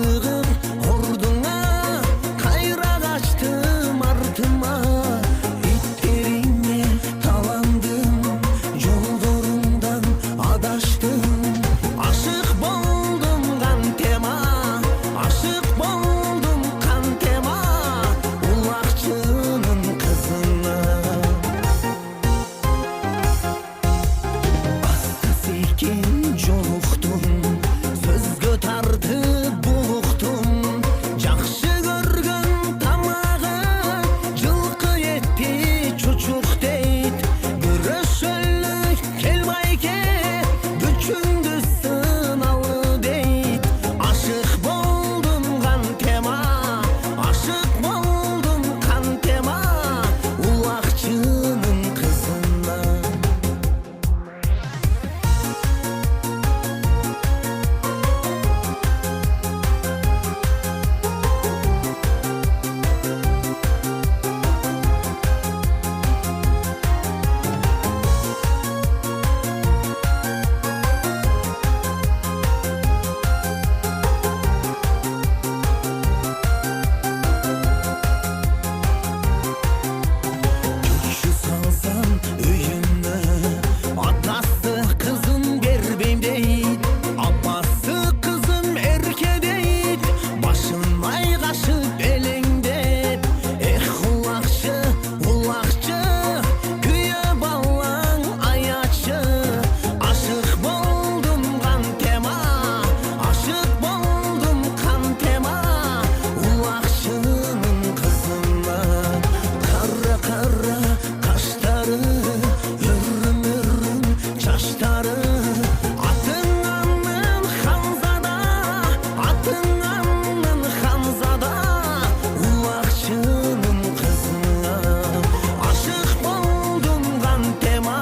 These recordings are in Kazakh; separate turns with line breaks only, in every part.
Aşığım orduna, kayra kaçtım artıma. İtlerine talandım, yollarından adaştım. Aşık boldum kan tema, aşık boldum kan tema. Ulakçının kızına bastı sekin joluktum, sözgö tartıp buluqtum. Жақшы көргөн тамагы жылкы етти чучук дейт. Көрөшөлүк кел байке, күчүңдү сыналы дейт. Ашык болдум кан тема, ашык болдум кан тема. Улакчынын кызына Күчү салсам үйүнө, атасы кызын бербейм дейт. Апасы кызым эрке дейт, башын майгашып элеңдеп. Эх улакчы, улакчы, күйө балаң аячы. Ашык болдум кан тема, ашык болдум кан тема. Улакчынын кызына кара кара каштары, өрүм өрүм чачтары. Атыңанын ханзада, атыңанын ханзада. Улакчынын кызына ашык болдум кан тема,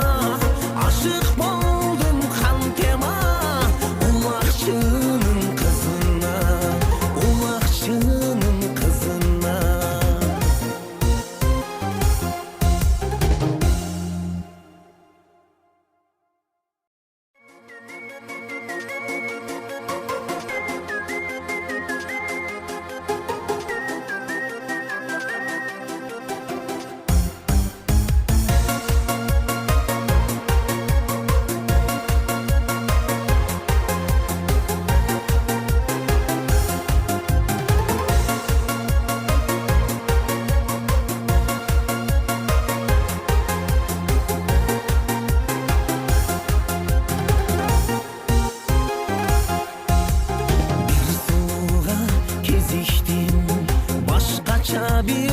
ашык болдум кан тема. Улакчынын кызына, улакчынын кызына. Bir sууга кезиштим, башкача bir